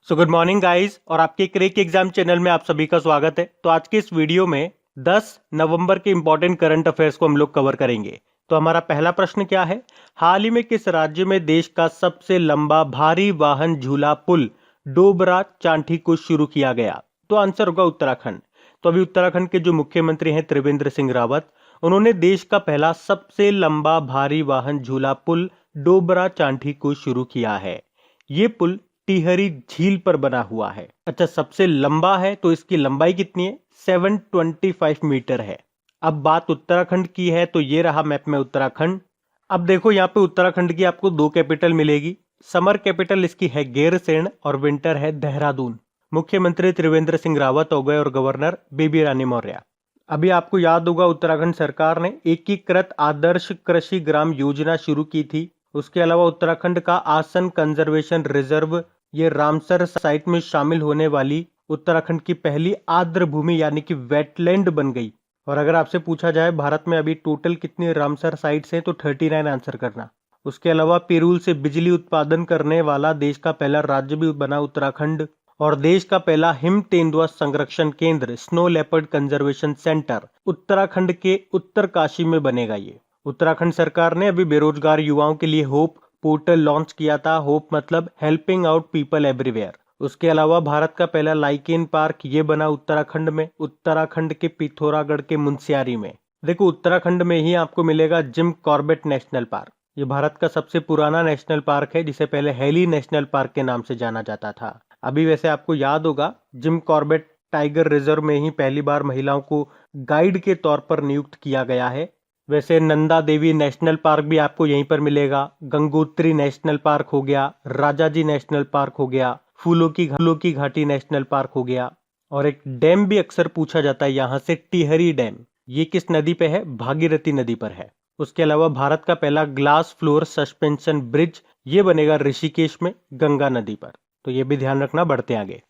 So good morning guys और आपके crack exam channel में आप सभी का स्वागत है। तो आज के इस वीडियो में 10 नवंबर के इंपॉर्टेंट करंट अफेयर्स को हम लोग कवर करेंगे। तो हमारा पहला प्रश्न क्या है, हाल ही में किस राज्य में देश का सबसे लंबा भारी वाहन झूला पुल डोबरा चांठी को शुरू किया गया? तो आंसर होगा उत्तराखंड। तो अभी उत्तराखंड के जो मुख्यमंत्री हैं त्रिवेंद्र सिंह रावत, उन्होंने देश का पहला सबसे लंबा भारी वाहन झूला पुल डोबरा चांठी को शुरू किया है। ये पुल टिहरी झील पर बना हुआ है। अच्छा, सबसे लंबा है तो इसकी लंबाई कितनी है? 725 मीटर है। अब बात उत्तराखंड की है तो ये रहा मैप में उत्तराखंड। अब देखो यहाँ पे उत्तराखंड की आपको दो कैपिटल मिलेगी। समर कैपिटल इसकी है गैरसैंण और विंटर है देहरादून। मुख्यमंत्री त्रिवेंद्र सिंह रावत हो गए और गवर्नर बेबी रानी मौर्य। अभी आपको याद होगा उत्तराखंड सरकार ने एकीकृत आदर्श कृषि ग्राम योजना शुरू की थी। उसके अलावा उत्तराखंड का आसन कंजर्वेशन रिजर्व, ये रामसर साइट में शामिल होने वाली उत्तराखंड की पहली आर्द्र भूमि यानी कि वेटलैंड बन गई। और अगर आपसे पूछा जाए भारत में अभी टोटल कितनी रामसर साइट्स हैं तो 39 आंसर करना। उसके अलावा पिरूल से बिजली उत्पादन करने वाला देश का पहला राज्य भी बना उत्तराखंड। और देश का पहला हिम तेंदुआ संरक्षण केंद्र snow leopard conservation centre Uttarakhand के उत्तरकाशी में बनेगा। ये उत्तराखंड सरकार ने अभी बेरोजगार युवाओं के लिए होप पोर्टल लॉन्च किया था। होप मतलब हेल्पिंग आउट पीपल एवरीवेयर। उसके अलावा भारत का पहला लाइकेन पार्क ये बना उत्तराखंड में, उत्तराखंड के पिथौरागढ़ के मुनस्यारी में। देखो उत्तराखंड में ही आपको मिलेगा जिम कॉर्बेट नेशनल पार्क। ये भारत का सबसे पुराना नेशनल पार्क है, जिसे पहले हेली नेशनल पार्क के नाम से जाना जाता था। अभी वैसे आपको याद होगा जिम कॉर्बेट टाइगर रिजर्व में ही पहली बार महिलाओं को गाइड के तौर पर नियुक्त किया गया है। वैसे नंदा देवी नेशनल पार्क भी आपको यहीं पर मिलेगा। गंगोत्री नेशनल पार्क हो गया, राजाजी नेशनल पार्क हो गया, फूलों की घाटी नेशनल पार्क हो गया। और एक डैम भी अक्सर पूछा जाता है यहाँ से, टिहरी डैम। ये किस नदी पे है? भागीरथी नदी पर है। उसके अलावा भारत का पहला ग्लास फ्लोर सस्पेंशन ब्रिज ये बनेगा ऋषिकेश में गंगा नदी पर। तो ये भी ध्यान रखना। बढ़ते आगे।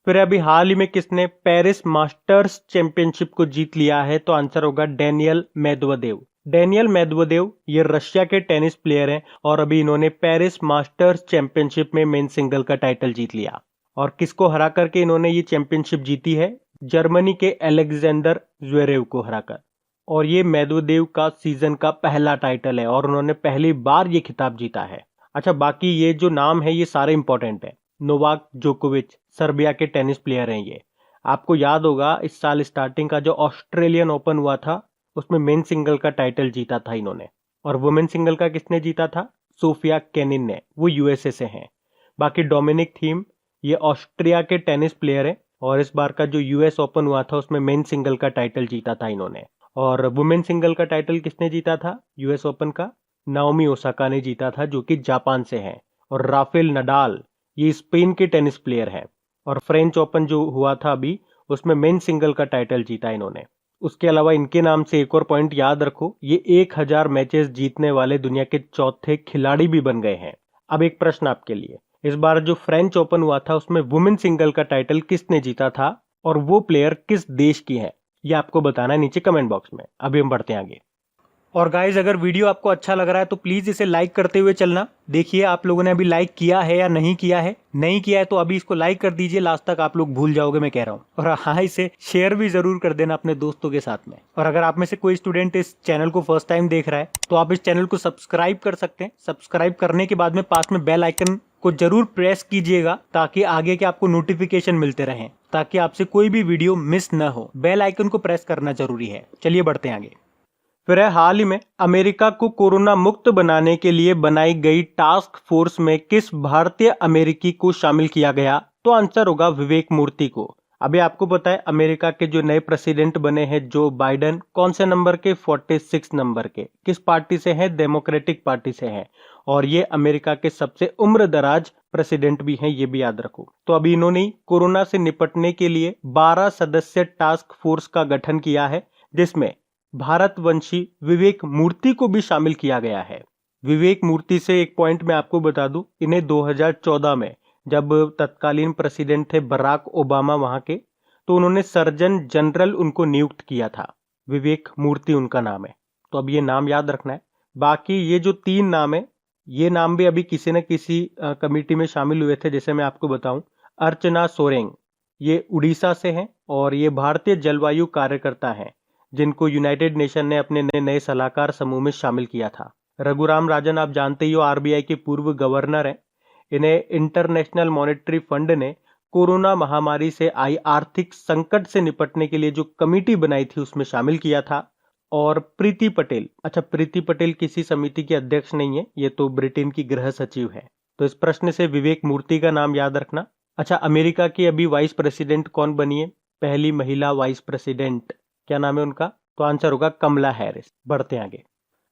फिर अभी हाल ही में किसने पेरिस मास्टर्स चैंपियनशिप को जीत लिया है? तो आंसर होगा डेनियल मेदवेदेव। डेनियल मेदवेदेव ये रशिया के टेनिस प्लेयर हैं और अभी इन्होंने पेरिस मास्टर्स चैंपियनशिप में मेन सिंगल का टाइटल जीत लिया। और किसको हरा करके इन्होंने ये चैंपियनशिप जीती है? जर्मनी के अलेक्जेंडर ज्वेरेव को हराकर। और ये मेदवेदेव का सीजन का पहला टाइटल है और उन्होंने पहली बार ये खिताब जीता है। अच्छा, बाकी ये जो नाम है ये सारे इंपॉर्टेंट है। नोवाक जोकोविच सर्बिया के टेनिस प्लेयर हैं ये। आपको याद होगा इस साल स्टार्टिंग का जो ऑस्ट्रेलियन ओपन हुआ था उसमें मेन सिंगल का टाइटल जीता था इन्होंने। और वुमेन सिंगल का किसने जीता था? सोफिया केनिन ने, वो यूएसए से हैं। बाकी डोमिनिक थीम ये ऑस्ट्रिया के टेनिस प्लेयर हैं और इस बार का जो यूएस ओपन हुआ था उसमें मेन सिंगल का टाइटल जीता था इन्होंने। और वुमेन सिंगल का टाइटल किसने जीता था यूएस ओपन का? नाओमी ओसाका ने जीता था, जो कि जापान से हैं। और राफेल नडाल ये स्पेन के टेनिस प्लेयर हैं। और फ्रेंच ओपन जो हुआ था अभी उसमें मेन सिंगल का टाइटल जीता इन्होंने। उसके अलावा इनके नाम से एक और पॉइंट याद रखो, ये 1000 मैचेस जीतने वाले दुनिया के चौथे खिलाड़ी भी बन गए हैं। अब एक प्रश्न आपके लिए, इस बार जो फ्रेंच ओपन हुआ था उसमें वुमेन सिंगल का टाइटल किसने जीता था और वो प्लेयर किस देश की है? ये आपको बताना है नीचे कमेंट बॉक्स में। अभी हम बढ़ते हैं आगे। और गाइज अगर वीडियो आपको अच्छा लग रहा है तो प्लीज इसे लाइक करते हुए चलना। देखिए आप लोगों ने अभी लाइक किया है या नहीं किया है। नहीं किया है तो अभी इसको लाइक कर दीजिए, लास्ट तक आप लोग भूल जाओगे मैं कह रहा हूँ। और हाँ, इसे शेयर भी जरूर कर देना अपने दोस्तों के साथ में। और अगर आप में से कोई स्टूडेंट इस चैनल को फर्स्ट टाइम देख रहा है तो आप इस चैनल को सब्सक्राइब कर सकते हैं। सब्सक्राइब करने के बाद में पास में बेल आइकन को जरूर प्रेस कीजिएगा ताकि आगे के आपको नोटिफिकेशन मिलते रहें, ताकि आपसे कोई भी वीडियो मिस न हो। बेल आइकन को प्रेस करना जरूरी है। चलिए बढ़ते हैं आगे। फिर हाल ही में अमेरिका को कोरोना मुक्त बनाने के लिए बनाई गई टास्क फोर्स में किस भारतीय अमेरिकी को शामिल किया गया? तो आंसर होगा विवेक मूर्ति को। अभी आपको पता है अमेरिका के जो नए प्रेसिडेंट बने हैं जो बाइडेन, कौन से नंबर के? 46 नंबर के। किस पार्टी से हैं? डेमोक्रेटिक पार्टी से हैं। और ये अमेरिका के सबसे उम्र दराज प्रेसिडेंट भी हैं, ये भी याद रखो। तो अभी इन्होंने कोरोना से निपटने के लिए 12 सदस्य टास्क फोर्स का गठन किया है, जिसमें भारतवंशी विवेक मूर्ति को भी शामिल किया गया है। विवेक मूर्ति से एक पॉइंट मैं आपको बता दूं, इन्हें 2014 में जब तत्कालीन प्रेसिडेंट थे बराक ओबामा वहां के, तो उन्होंने सर्जन जनरल उनको नियुक्त किया था। विवेक मूर्ति उनका नाम है। तो अब ये नाम याद रखना है। बाकी ये जो 3 नाम है ये नाम भी अभी किसी न किसी कमेटी में शामिल हुए थे। जैसे मैं आपको बताऊं, अर्चना सोरेंग, ये उड़ीसा से हैं और ये भारतीय जलवायु कार्यकर्ता हैं, जिनको यूनाइटेड नेशन ने अपने नए सलाहकार समूह में शामिल किया था। रघुराम राजन आप जानते ही हो, आरबीआई के पूर्व गवर्नर हैं। इन्हें इंटरनेशनल मॉनेटरी फंड ने कोरोना महामारी से आई आर्थिक संकट से निपटने के लिए जो कमेटी बनाई थी उसमें शामिल किया था। और प्रीति पटेल, अच्छा प्रीति पटेल किसी समिति के अध्यक्ष नहीं है, ये तो ब्रिटेन की गृह सचिव है। तो इस प्रश्न से विवेक मूर्ति का नाम याद रखना। अच्छा, अमेरिका की अभी वाइस प्रेसिडेंट कौन बनी है? पहली महिला वाइस प्रेसिडेंट, क्या नाम है उनका? तो आंसर होगा कमला हैरिस। बढ़ते आगे।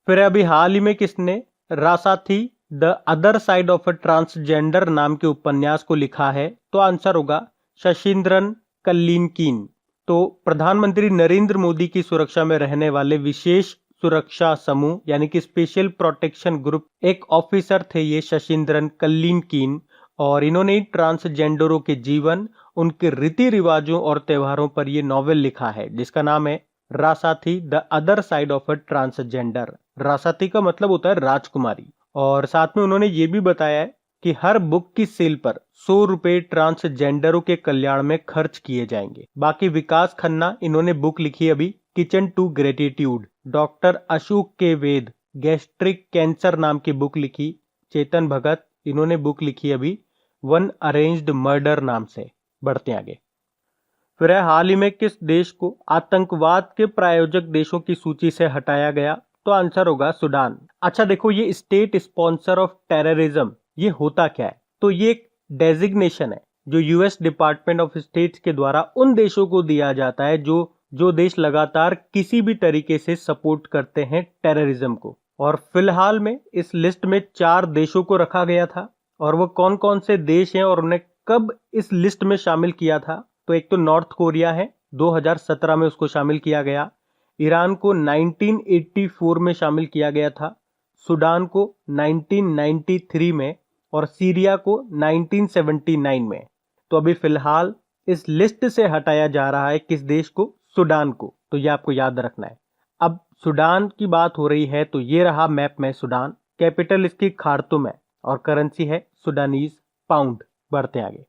फिर अभी हाल ही में किसने Rasathi the other side of a transgender नाम के उपन्यास को लिखा है? तो आंसर होगा शशींद्रन कल्लिनकीन। तो प्रधानमंत्री नरेंद्र मोदी की सुरक्षा में रहने वाले विशेष सुरक्षा समूह यानी कि स्पेशल प्रोटेक्शन ग्रुप एक ऑफिसर थे ये शशींद्रन कल्लिनकीन, और इन्होंने ट्रांसजेंडरों के जीवन, उनके रीति रिवाजों और त्योहारों पर ये नॉवेल लिखा है, जिसका नाम है Rasathi the other side of a transgender. Rasathi का मतलब होता है राजकुमारी। और साथ में उन्होंने ये भी बताया है कि हर बुक की सेल पर 100 रुपए ट्रांसजेंडरों के कल्याण में खर्च किए जाएंगे। बाकी विकास खन्ना, इन्होंने बुक लिखी अभी kitchen to gratitude. Doctor Ashok K Ved, gastric cancer नाम की बुक लिखी। चेतन भगत, इन्होंने बुक लिखी अभी वन अरेंज्ड मर्डर नाम से। बढ़ते आगे। फिर हाल ही में किस देश को आतंकवाद के प्रायोजक देशों की सूची से हटाया गया? तो आंसर होगा सूडान। अच्छा देखो, ये स्टेट स्पॉन्सर ऑफ टेररिज्म, ये होता क्या है? तो ये एक डेजिग्नेशन है जो यूएस डिपार्टमेंट ऑफ स्टेट्स के द्वारा उन देशों को दिया जाता है जो देश लगातार किसी भी तरीके से सपोर्ट करते हैं टेररिज्म को। और फिलहाल में इस लिस्ट में 4 देशों को रखा गया था, और वो कौन कौन से देश हैं और उन्हें कब इस लिस्ट में शामिल किया था? तो एक तो नॉर्थ कोरिया है, 2017 में उसको शामिल किया गया। ईरान को 1984 में शामिल किया गया था, सूडान को 1993 में, और सीरिया को 1979 में। तो अभी फिलहाल इस लिस्ट से हटाया जा रहा है किस देश को? सूडान को। तो ये आपको याद रखना है। अब सूडान की बात हो रही है तो ये रहा मैप में सूडान। कैपिटल इसकी खार्तुम है और करेंसी है सूडानीज पाउंड। बढ़ते आगे।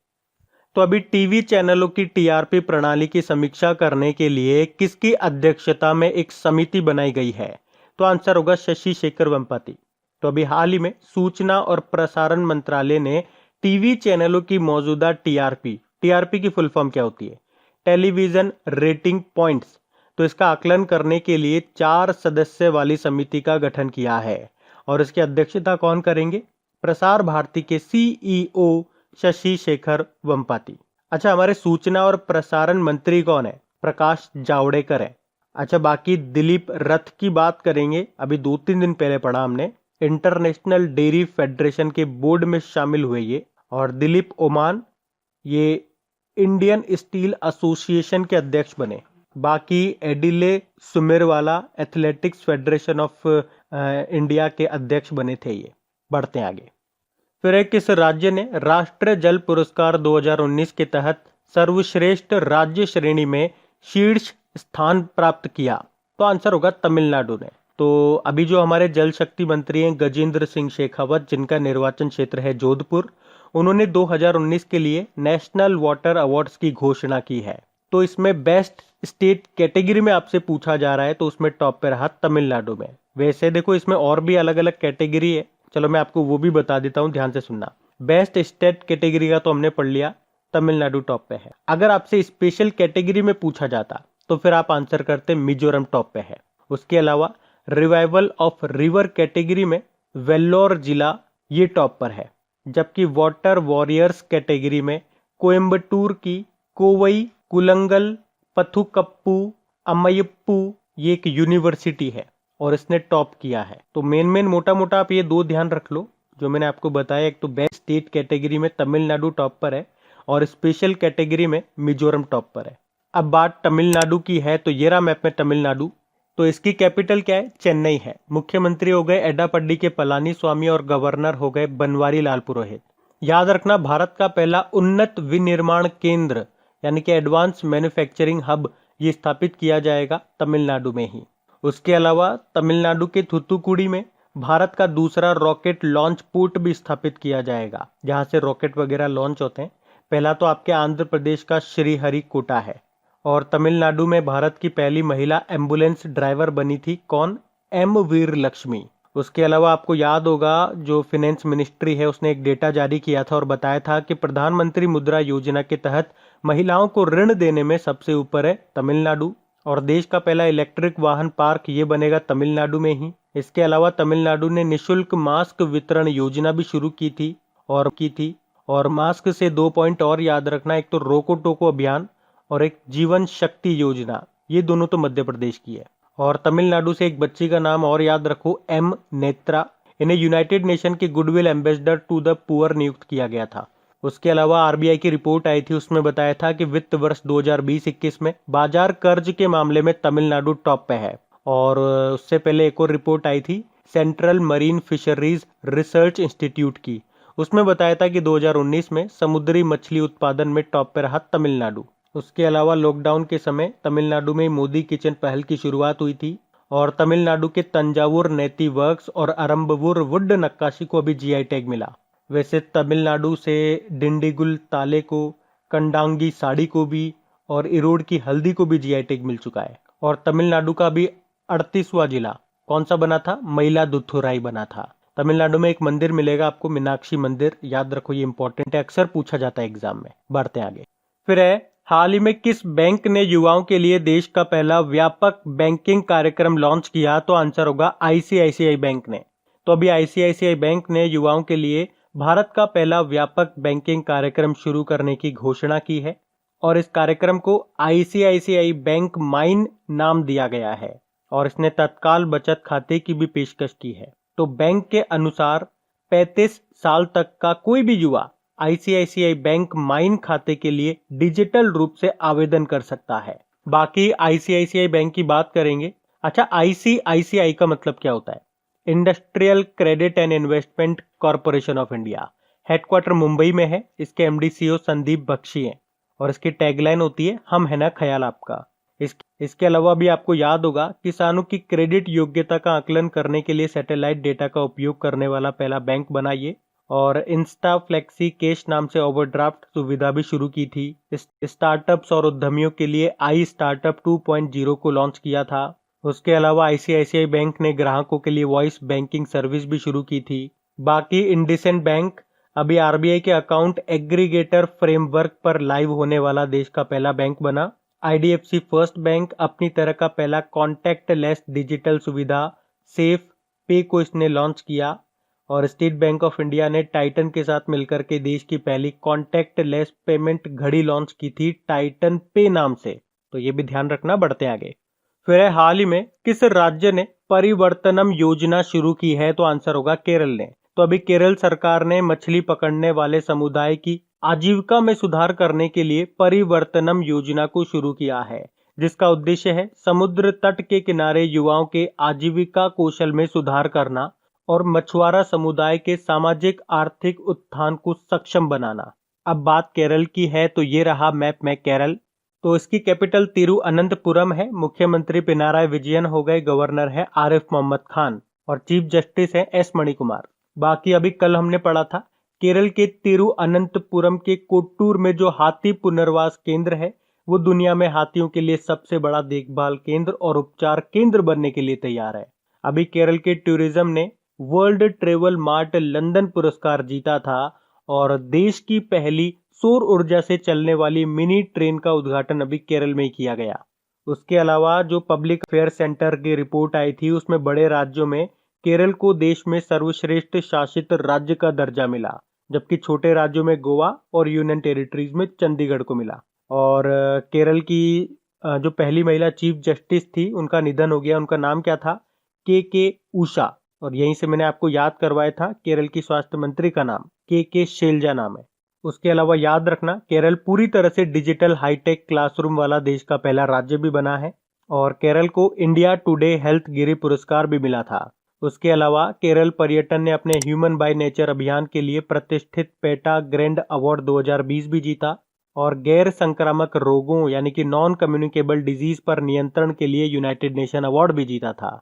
तो अभी टीवी चैनलों की टीआरपी प्रणाली की समीक्षा करने के लिए किसकी अध्यक्षता में एक समिति बनाई गई है? तो आंसर होगा शशि शेखर वेम्पति। तो अभी हाल ही में सूचना और प्रसारण मंत्रालय ने टीवी चैनलों की मौजूदा टीआरपी की फुल फॉर्म क्या होती है? Television rating points. तो इसका आकलन करने के लिए 4 सदस्य वाली समिति का गठन किया है, और इसकी अध्यक्षता कौन करेंगे? प्रसार भारती के सीईओ शशि शेखर वेम्पति। अच्छा, हमारे सूचना और प्रसारण मंत्री कौन है? प्रकाश जावड़ेकर है। अच्छा, बाकी दिलीप रथ की बात करेंगे। अभी 2-3 दिन पहले पढ़ा हमने, इंटरनेशनल डेयरी फेडरेशन के बोर्ड में शामिल हुए ये। और दिलीप ओमान, ये इंडियन स्टील एसोसिएशन के अध्यक्ष बने। बाकी एडिले सुमेरवाला एथलेटिक्स फेडरेशन ऑफ इंडिया के अध्यक्ष बने थे ये। बढ़ते हैं आगे। फिर किस राज्य ने राष्ट्रीय जल पुरस्कार 2019 के तहत सर्वश्रेष्ठ राज्य श्रेणी में शीर्ष स्थान प्राप्त किया? तो आंसर होगा तमिलनाडु ने। तो अभी जो हमारे जल शक्ति मंत्री हैं गजेंद्र सिंह शेखावत, जिनका निर्वाचन क्षेत्र है जोधपुर, उन्होंने 2019 के लिए नेशनल वाटर अवार्ड्स की घोषणा की है। तो इसमें बेस्ट स्टेट कैटेगरी में आपसे पूछा जा रहा है तो उसमें टॉप पे रहा तमिलनाडु में। वैसे देखो इसमें और भी अलग अलग कैटेगरी है, चलो मैं आपको वो भी बता देता हूँ, ध्यान से सुनना। बेस्ट स्टेट कैटेगरी का तो हमने पढ़ लिया, तमिलनाडु टॉप पे है। अगर आपसे स्पेशल कैटेगरी में पूछा जाता तो फिर आप आंसर करते मिजोरम टॉप पे है। उसके अलावा रिवाइवल ऑफ रिवर कैटेगरी में वेल्लोर जिला ये टॉप पर है, जबकि वाटर वॉरियर्स कैटेगरी में कोयम्बटूर की कोवई कुलंगल पथुकप्पू अम्मयप्पू ये एक यूनिवर्सिटी है और इसने टॉप किया है। तो मेन मोटा मोटा आप ये 2 ध्यान रख लो जो मैंने आपको बताया। एक तो बेस्ट स्टेट कैटेगरी में तमिलनाडु टॉप पर है और स्पेशल कैटेगरी में मिजोरम टॉप पर है। अब बात तमिलनाडु की है तो ये रहा मैप में तमिलनाडु। तो इसकी कैपिटल क्या है? चेन्नई है। मुख्यमंत्री हो गए एडापड्डी के पलानी स्वामी और गवर्नर हो गए बनवारी लाल पुरोहित। याद रखना, भारत का पहला उन्नत विनिर्माण केंद्र यानी कि एडवांस मैन्युफैक्चरिंग हब ये स्थापित किया जाएगा तमिलनाडु में ही। उसके अलावा तमिलनाडु के थूथुकुडी में भारत का दूसरा रॉकेट लॉन्च पोर्ट भी स्थापित किया जाएगा, जहां से रॉकेट वगैरह लॉन्च होते हैं। पहला तो आपके आंध्र प्रदेश का श्रीहरिकोटा है। और तमिलनाडु में भारत की पहली महिला एम्बुलेंस ड्राइवर बनी थी, कौन? एम वीर लक्ष्मी। उसके अलावा आपको याद होगा, जो फाइनेंस मिनिस्ट्री है उसने एक डेटा जारी किया था और बताया था कि प्रधानमंत्री मुद्रा योजना के तहत महिलाओं को ऋण देने में सबसे ऊपर है तमिलनाडु। और देश का पहला इलेक्ट्रिक वाहन पार्क ये बनेगा तमिलनाडु में ही। इसके अलावा तमिलनाडु ने निशुल्क मास्क वितरण योजना भी शुरू की थी। और मास्क से 2 पॉइंट और याद रखना, एक तो रोको टोको अभियान और एक जीवन शक्ति योजना, ये दोनों तो मध्य प्रदेश की है। और तमिलनाडु से एक बच्ची का नाम और याद रखो, एम नेत्रा। इन्हें यूनाइटेड नेशन के goodwill ambassador to the poor नियुक्त किया गया था। उसके अलावा आरबीआई की रिपोर्ट आई थी, उसमें बताया था कि वित्त वर्ष 2020-21 में बाजार कर्ज के मामले में तमिलनाडु टॉप पे है। और उससे पहले एक और रिपोर्ट आई थी central marine fisheries research institute की, उसमें बताया था कि 2019 में समुद्री मछली उत्पादन में टॉप पे रहा तमिलनाडु। उसके अलावा लॉकडाउन के समय तमिलनाडु में मोदी किचन पहल की शुरुआत हुई थी। और तमिलनाडु के तंजावुर नेती वर्क्स और अरंबवुर वुड नक्काशी को अभी जीआई टैग मिला। वैसे तमिलनाडु से डिंडीगुल ताले को, कंडांगी साड़ी को भी और इरोड की हल्दी को भी जीआई टैग मिल चुका है। और तमिलनाडु का भी 38वां जिला कौन सा बना था? मयिलादुथुराई बना था। तमिलनाडु में एक मंदिर मिलेगा आपको, मीनाक्षी मंदिर, याद रखो, ये इंपॉर्टेंट है, अक्सर पूछा जाता है एग्जाम में। बढ़ते हैं आगे। फिर है, हाल ही में किस बैंक ने युवाओं के लिए देश का पहला व्यापक बैंकिंग कार्यक्रम लॉन्च किया? तो आंसर होगा आईसीआईसीआई बैंक ने। तो अभी आईसीआईसीआई बैंक ने युवाओं के लिए भारत का पहला व्यापक बैंकिंग कार्यक्रम शुरू करने की घोषणा की है। और इस कार्यक्रम को आईसीआईसीआई बैंक माइन नाम दिया गया है। और इसने तत्काल बचत खाते की भी पेशकश की है। तो बैंक के अनुसार 35 साल तक का कोई भी युवा आईसीआईसीआई बैंक माइन खाते के लिए डिजिटल रूप से आवेदन कर सकता है। बाकी आईसीआईसीआई बैंक की बात करेंगे। अच्छा, आईसीआईसीआई का मतलब क्या होता है? Industrial credit and investment corporation of India. Headquarter Mumbai में है। इसके एमडी सीईओ संदीप बख्शी हैं। और इसकी टैगलाइन होती है, हम है ना ख्याल आपका। इसके अलावा भी आपको याद होगा, किसानों की क्रेडिट योग्यता का आकलन करने के लिए सैटेलाइट डेटा का उपयोग करने वाला पहला बैंक बना ये। और इंस्टा फ्लेक्सी कैश नाम से ओवरड्राफ्ट सुविधा भी शुरू की थी। स्टार्टअप्स और उद्यमियों के लिए आई स्टार्टअप 2.0 को लॉन्च किया था। उसके अलावा आईसीआईसीआई बैंक ने ग्राहकों के लिए वॉइस बैंकिंग सर्विस भी शुरू की थी। बाकी इंडसइंड बैंक अभी आरबीआई के अकाउंट एग्रीगेटर फ्रेमवर्क पर लाइव होने वाला देश का पहला बैंक बना। आईडीएफसी फर्स्ट बैंक अपनी तरह का पहला कॉन्टैक्टलेस डिजिटल सुविधा सेफ पे को इसने लॉन्च किया। और स्टेट बैंक ऑफ इंडिया ने टाइटन के साथ मिलकर के देश की पहली कॉन्टैक्टलेस पेमेंट घड़ी लॉन्च की थी, टाइटन पे नाम से। तो ये भी ध्यान रखना। बढ़ते आगे। फिर है, हाल ही में किस राज्य ने परिवर्तनम योजना शुरू की है? तो आंसर होगा केरल ने। तो अभी केरल सरकार ने मछली पकड़ने वाले समुदाय की आजीविका में सुधार करने के लिए परिवर्तनम योजना को शुरू किया है, जिसका उद्देश्य है समुद्र तट के किनारे युवाओं के आजीविका कौशल में सुधार करना और मछुआरा समुदाय के सामाजिक आर्थिक उत्थान को सक्षम बनाना। अब बात केरल की है, तो ये रहा मैप में केरल। तो इसकी कैपिटल तिरुअनंतपुरम है। मुख्यमंत्री पिनाराई विजयन हो गए, गवर्नर है आरिफ मोहम्मद खान और चीफ जस्टिस है एस मणिकुमार। बाकी अभी कल हमने पढ़ा था, केरल के तिरुअनंतपुरम के कोट्टूर में जो हाथी पुनर्वास केंद्र है, वो दुनिया में हाथियों के लिए सबसे बड़ा देखभाल केंद्र और उपचार केंद्र बनने के लिए तैयार है। अभी केरल के टूरिज्म ने वर्ल्ड ट्रेवल मार्ट लंदन पुरस्कार जीता था। और देश की पहली सौर ऊर्जा से चलने वाली मिनी ट्रेन का उद्घाटन अभी केरल में ही किया गया। उसके अलावा जो पब्लिक अफेयर सेंटर की रिपोर्ट आई थी, उसमें बड़े राज्यों में केरल को देश में सर्वश्रेष्ठ शासित राज्य का दर्जा मिला, जबकि छोटे राज्यों में गोवा और यूनियन टेरिटरीज में चंडीगढ़ को मिला। और केरल की जो पहली महिला चीफ जस्टिस थी, उनका निधन हो गया। उनका नाम क्या था? के उषा। और यहीं से मैंने आपको याद करवाया था, केरल की स्वास्थ्य मंत्री का नाम के शैलजा नाम है। उसके अलावा याद रखना, केरल पूरी तरह से डिजिटल हाईटेक क्लासरूम वाला देश का पहला राज्य भी बना है। और केरल को इंडिया टुडे हेल्थ गिरी पुरस्कार भी मिला था। उसके अलावा केरल पर्यटन ने अपने ह्यूमन बाय नेचर अभियान के लिए प्रतिष्ठित पेटा ग्रैंड अवार्ड 2020 भी जीता। और गैर संक्रामक रोगों यानी कि नॉन कम्युनिकेबल डिजीज पर नियंत्रण के लिए यूनाइटेड नेशन अवार्ड भी जीता था।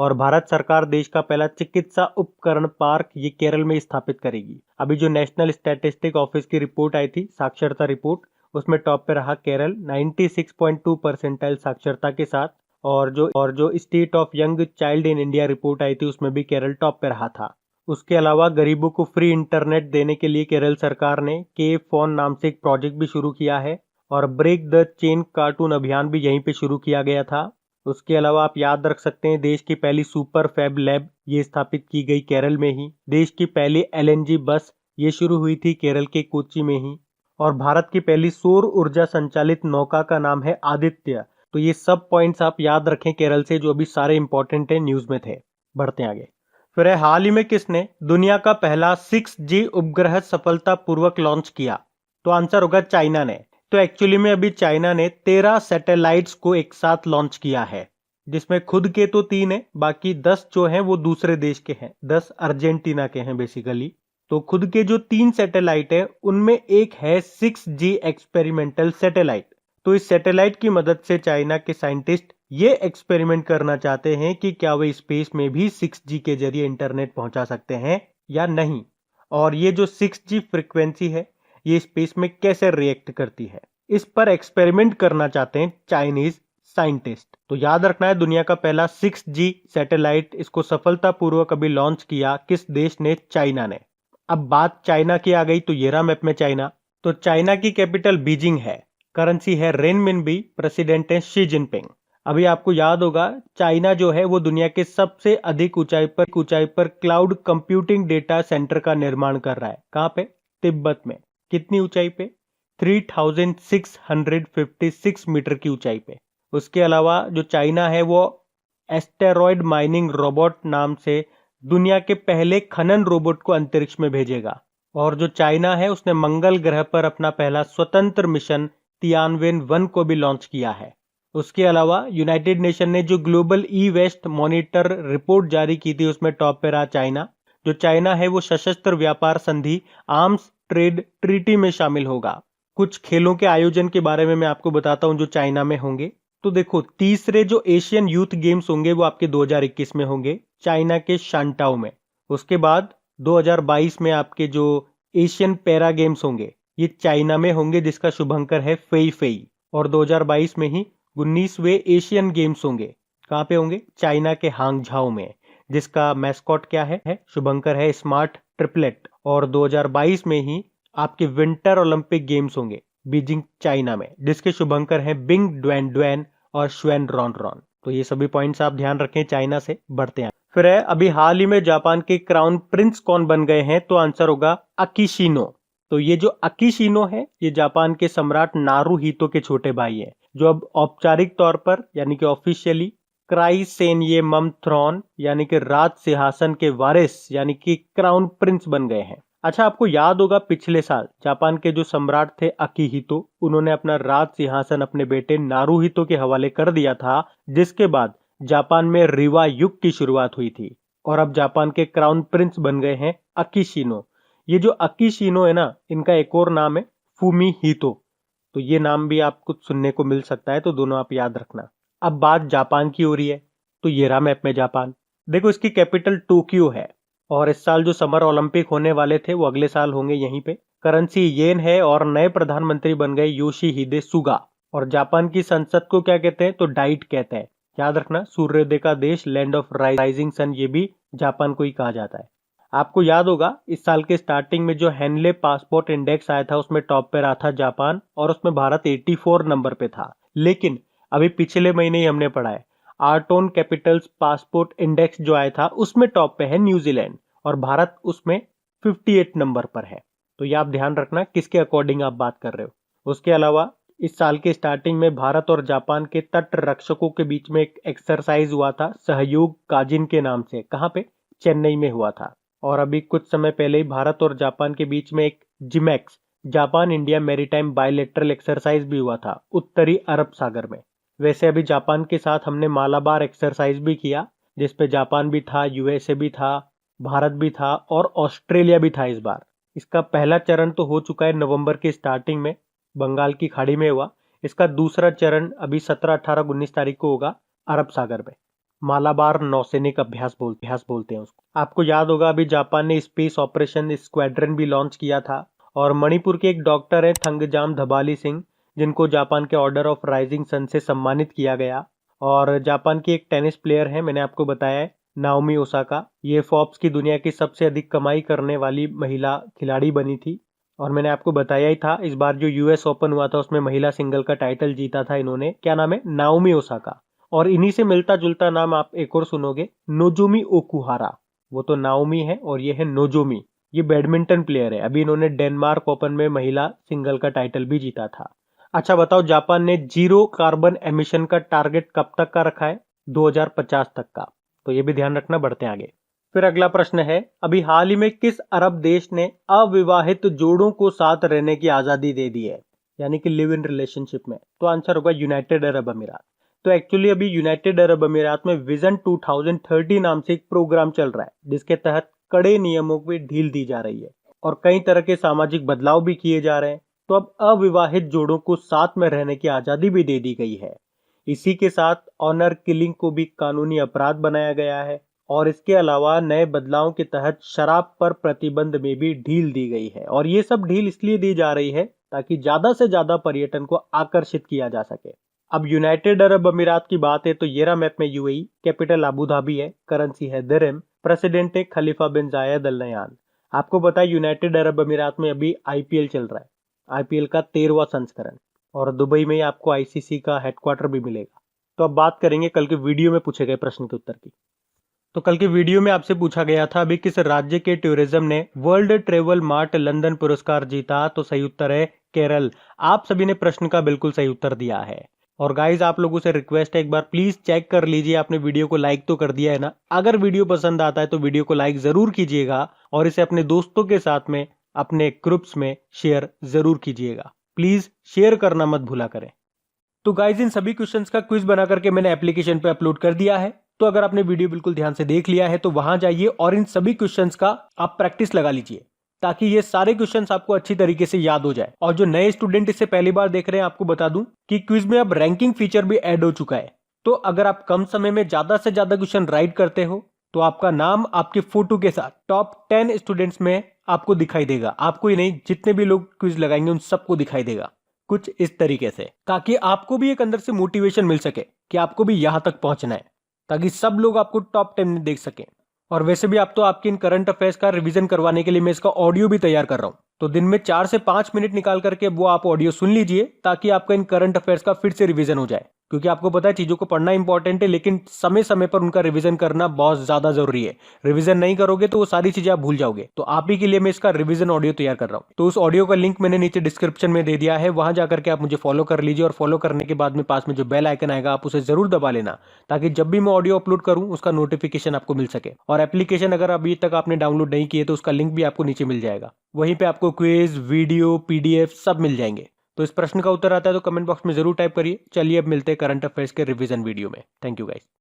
और भारत सरकार देश का पहला चिकित्सा उपकरण पार्क ये केरल में स्थापित करेगी। अभी जो नेशनल स्टैटिस्टिक ऑफिस की रिपोर्ट आई थी, साक्षरता रिपोर्ट, उसमें टॉप पे रहा केरल 96.2 परसेंटाइल साक्षरता के साथ। और जो state of young child in India report आई थी, उसमें भी केरल टॉप पे रहा था। उसके अलावा गरीबों को फ्री इंटरनेट देने के लिए केरल सरकार ने के फोन नाम से एक प्रोजेक्ट भी शुरू किया है और ब्रेक द चेन कार्टून अभियान भी यहीं पे शुरू किया गया था। उसके अलावा आप याद रख सकते हैं, देश की पहली सुपर फैब लैब ये स्थापित की गई केरल में ही। देश की पहली एलएनजी बस ये शुरू हुई थी केरल के कोच्चि में ही। और भारत की पहली सौर ऊर्जा संचालित नौका का नाम है आदित्य। तो ये सब पॉइंट्स आप याद रखें केरल से, जो अभी सारे इंपॉर्टेंट है, न्यूज में थे। बढ़ते हैं आगे। फिर है, हाल ही में किसने दुनिया का पहला 6G उपग्रह सफलतापूर्वक लॉन्च किया? तो आंसर होगा चाइना ने। तो एक्चुअली में अभी चाइना ने 13 सैटेलाइट्स को एक साथ लॉन्च किया है, जिसमें खुद के तो 3 है, बाकी 10 जो हैं वो दूसरे देश के हैं, 10 अर्जेंटीना के हैं बेसिकली। तो खुद के जो 3 सैटेलाइट है उनमें एक है 6G एक्सपेरिमेंटल सैटेलाइट। तो इस सैटेलाइट की मदद से चाइना के साइंटिस्ट ये एक्सपेरिमेंट करना चाहते हैं कि क्या वे स्पेस में भी 6G के जरिए इंटरनेट पहुंचा सकते हैं या नहीं, और ये जो 6G फ्रीक्वेंसी है ये स्पेस में कैसे रिएक्ट करती है, इस पर एक्सपेरिमेंट करना चाहते हैं चाइनीज साइंटिस्ट। तो याद रखना है, दुनिया का पहला 6G सैटेलाइट, इसको सफलतापूर्वक अभी लॉन्च किया किस देश ने? चाइना ने। अब बात चाइना की आ गई, तो ये रहा मैप में चाइना। तो चाइना की कैपिटल बीजिंग है, करेंसी है रेनमिनबी, प्रेसिडेंट है शी जिनपिंग। अभी आपको याद होगा, चाइना जो है वो दुनिया के सबसे अधिक ऊंचाई पर क्लाउड कंप्यूटिंग डेटा सेंटर का निर्माण कर रहा है। कहां पे? तिब्बत में। कितनी ऊंचाई पे? 3656 मीटर की ऊंचाई पे। उसके अलावा जो चाइना है वो एस्टेरॉयड माइनिंग रोबोट नाम से दुनिया के पहले खनन रोबोट को अंतरिक्ष में भेजेगा। और जो चाइना है उसने मंगल ग्रह पर अपना पहला स्वतंत्र मिशन तियानवेन-1 को भी लॉन्च किया है। उसके अलावा यूनाइटेड नेशन ने जो global e waste monitor report जारी की थी, उसमें टॉप पे रहा चाइना। जो चाइना है वो सशस्त्र व्यापार संधि आर्म्स ट्रेड ट्रीटी में शामिल होगा। कुछ खेलों के आयोजन के बारे में मैं आपको बताता हूं जो चाइना में होंगे। तो देखो, तीसरे जो एशियन यूथ गेम्स होंगे वो आपके 2021 में होंगे चाइना के शांटाओ में। उसके बाद 2022 में आपके जो एशियन पैरा गेम्स होंगे ये चाइना में होंगे, जिसका शुभंकर है फेई फेई। और 2022 में ही 19वें एशियन गेम्स होंगे। कहां पे होंगे? चाइना के हांगझाओ में, जिसका मैस्कॉट क्या है? शुभंकर है स्मार्ट ट्रिपलेट। और 2022 में ही आपके विंटर ओलंपिक गेम्स होंगे बीजिंग चाइना में, जिसके शुभंकर हैं बिंग ड्वेन ड्वेन और श्वेन रॉन रॉन। तो ये सभी पॉइंट्स आप ध्यान रखें चाइना से। बढ़ते हैं। फिर है, अभी हाल ही में जापान के क्राउन प्रिंस कौन बन गए हैं? तो आंसर होगा अकिशिनो। तो ये जो अकिशिनो है ये जापान के सम्राट नारुहितो के छोटे भाई हैं, जो अब औपचारिक तौर पर यानी कि ऑफिशियली क्राइसेनयेमम थ्रोन यानी कि राज सिंहासन के वारिस यानी कि क्राउन प्रिंस बन गए हैं। अच्छा, आपको याद होगा पिछले साल जापान के जो सम्राट थे अकिहितो, उन्होंने अपना राज सिंहासन अपने बेटे नारुहितो के हवाले कर दिया था, जिसके बाद जापान में रिवा युग की शुरुआत हुई थी। और अब जापान के क्राउन प्रिंस बन गए हैं अकिशिनो। ये जो अकिशिनो है ना, इनका एक और नाम है फूमिहितो। तो ये नाम भी आपको सुनने को मिल सकता है, तो दोनों आप याद रखना। अब बात जापान की हो रही है, तो ये रहा मैप में जापान। देखो, इसकी कैपिटल टोक्यो है और इस साल जो समर ओलंपिक होने वाले थे वो अगले साल होंगे यहीं पे। करेंसी येन है और नए प्रधानमंत्री बन गए योशिहिदे सुगा। और जापान की संसद को क्या कहते हैं? तो डाइट कहते हैं। याद रखना, सूर्योदय का देश, लैंड ऑफ राइजिंग सन, ये भी जापान को ही कहा जाता है। आपको याद होगा इस साल के स्टार्टिंग में जो हेनले पासपोर्ट इंडेक्स आया था उसमें टॉप पे रहा था जापान, और उसमें भारत 84 नंबर पे था। लेकिन अभी पिछले महीने ही हमने पढ़ा है आर्टोन कैपिटल्स पासपोर्ट इंडेक्स जो आया था उसमें टॉप पे है न्यूजीलैंड, और भारत उसमें 58 नंबर पर है। तो ये आप ध्यान रखना किसके अकॉर्डिंग आप बात कर रहे हो। उसके अलावा इस साल के स्टार्टिंग में भारत और जापान के तट रक्षकों के बीच में एक एक्सरसाइज हुआ था सहयोग काजिन के नाम से। कहां पे? चेन्नई में हुआ था। और अभी कुछ समय पहले ही भारत और जापान के बीच में एक JIMEX Japan India maritime bilateral exercise भी हुआ था उत्तरी अरब सागर में। वैसे अभी जापान के साथ हमने मालाबार एक्सरसाइज भी किया, जिसपे जापान भी था, यूएसए भी था, भारत भी था और ऑस्ट्रेलिया भी था। इस बार इसका पहला चरण तो हो चुका है नवंबर की स्टार्टिंग में, बंगाल की खाड़ी में हुआ। इसका दूसरा चरण अभी 17, 18, 19 तारीख को होगा अरब सागर में। मालाबार नौसैनिक अभ्यास बोलते हैं उसको। आपको याद होगा अभी जापान ने स्पेस ऑपरेशन स्क्वाड्रन भी लॉन्च किया था। और मणिपुर के एक डॉक्टर हैं थंगजाम धबाली सिंह, जिनको जापान के ऑर्डर ऑफ राइजिंग सन से सम्मानित किया गया। और जापान की एक टेनिस प्लेयर है, मैंने आपको बताया है, नाओमी ओसाका। ये फोर्ब्स की दुनिया की सबसे अधिक कमाई करने वाली महिला खिलाड़ी बनी थी। और मैंने आपको बताया ही था, इस बार जो यूएस ओपन हुआ था उसमें महिला सिंगल का टाइटल जीता था इन्होंने। क्या नाम है? Naomi Osaka. और इन्हीं से मिलता जुलता नाम आप एक और सुनोगे, नोजोमी ओकुहारा। वो तो नाओमी है और ये है नोजोमी। ये बैडमिंटन प्लेयर है, अभी इन्होंने डेनमार्क ओपन में महिला सिंगल का टाइटल भी जीता था। अच्छा बताओ, जापान ने जीरो कार्बन एमिशन का टारगेट कब तक का रखा है? 2050 तक का। तो ये भी ध्यान रखना, बढ़ते हैं आगे। फिर अगला प्रश्न है, अभी हाल ही में किस अरब देश ने अविवाहित जोड़ों को साथ रहने की आजादी दे दी है, यानी कि लिव इन रिलेशनशिप में? तो आंसर होगा यूनाइटेड अरब अमीरात। तो एक्चुअली अभी यूनाइटेड अरब अमीरात में विजन 2030 नाम से एक प्रोग्राम चल रहा है, जिसके तहत कड़े नियमों पे ढील दी जा रही है और कई तरह के सामाजिक बदलाव भी किए जा रहे हैं। तो अब अविवाहित जोड़ों को साथ में रहने की आजादी भी दे दी गई है। इसी के साथ ऑनर किलिंग को भी कानूनी अपराध बनाया गया है। और इसके अलावा नए बदलावों के तहत शराब पर प्रतिबंध में भी ढील दी गई है। और ये सब ढील इसलिए दी जा रही है ताकि ज्यादा से ज्यादा पर्यटन को आकर्षित किया जा सके। अब यूनाइटेड अरब अमीरात की बात है तो येरा मैप में यूएई, कैपिटल अबू धाबी है, करेंसी है दिरहम, प्रेसिडेंट है खलीफा बिन जायद अल नहयान। आपको पता है यूनाइटेड अरब अमीरात में अभी आईपीएल चल रहा है, आईपीएल का 13वां संस्करण। और दुबई में आपको आईसीसी का हेडक्वार्टर भी मिलेगा। तो अब बात करेंगे कल के वीडियो में पूछे गए प्रश्न के उत्तर की। तो कल के वीडियो में आपसे पूछा गया था अभी किस राज्य के टूरिज्म ने वर्ल्ड ट्रेवल मार्ट लंदन पुरस्कार जीता? तो सही उत्तर है केरल। आप सभी ने प्रश्न का बिल्कुल सही उत्तर दिया है। और गाइज आप लोगों से रिक्वेस्ट है, एक बार प्लीज चेक कर लीजिए आपने वीडियो को लाइक तो कर दिया है ना। अगर वीडियो पसंद आता है तो वीडियो को लाइक जरूर कीजिएगा और इसे अपने दोस्तों के साथ में अपने ग्रुप्स में शेयर जरूर कीजिएगा। प्लीज शेयर करना मत भूला करें। तो गाइज इन सभी क्वेश्चंस का क्विज बना करके मैंने एप्लीकेशन पे अपलोड कर दिया है। तो अगर आपने वीडियो बिल्कुल ध्यान से देख लिया है तो वहां जाइए और इन सभी क्वेश्चंस का आप प्रैक्टिस लगा लीजिए, ताकि ये सारे क्वेश्चंस आपको अच्छी तरीके से याद हो जाए। और जो नए स्टूडेंट इसे पहली बार देख रहे हैं, आपको बता दूं कि क्विज में अब रैंकिंग फीचर भी ऐड हो चुका है। तो अगर आप कम समय में ज्यादा से ज्यादा क्वेश्चन राइट करते हो तो आपका नाम आपके फोटो के साथ टॉप 10 स्टूडेंट्स में आपको दिखाई देगा। आपको ही नहीं, जितने भी लोग क्विज लगाएंगे उन सबको दिखाई देगा कुछ इस तरीके से, ताकि आपको भी एक अंदर से मोटिवेशन मिल सके कि आपको भी यहां तक पहुंचना है, ताकि सब लोग आपको टॉप 10 में देख सकें। और वैसे भी आप तो आपके इन करंट अफेयर्स का रिवीजन करवाने के लिए मैं इसका ऑडियो भी तैयार कर रहा हूं। तो दिन में 4 से 5 मिनट निकाल करके वो आप ऑडियो सुन लीजिए, ताकि आपका इन करंट अफेयर्स का फिर से रिवीजन हो जाए। क्योंकि आपको पता है चीजों को पढ़ना इंपॉर्टेंट है, लेकिन समय समय पर उनका रिवीजन करना बहुत ज्यादा जरूरी है। रिवीजन नहीं करोगे तो वो सारी चीजें आप भूल जाओगे। तो आप ही के लिए मैं इसका रिवीजन ऑडियो तैयार कर रहा हूं। तो उस ऑडियो का लिंक मैंने नीचे डिस्क्रिप्शन में दे दिया है, वहां जाकर के आप मुझे फॉलो कर लीजिए। और फॉलो करने के बाद में पास में जो बेल आइकन आएगा आप उसे जरूर दबा लेना, ताकि जब भी मैं ऑडियो अपलोड करूं उसका नोटिफिकेशन आपको मिल सके। और एप्लीकेशन अगर अभी तक आपने डाउनलोड नहीं किए तो उसका लिंक भी आपको नीचे मिल जाएगा। वहीं पे आपको क्विज, वीडियो, पीडीएफ सब मिल जाएंगे। तो इस प्रश्न का उत्तर आता है तो कमेंट बॉक्स में जरूर टाइप करिए। चलिए अब मिलते हैं करंट अफेयर्स के रिवीजन वीडियो में। Thank you guys.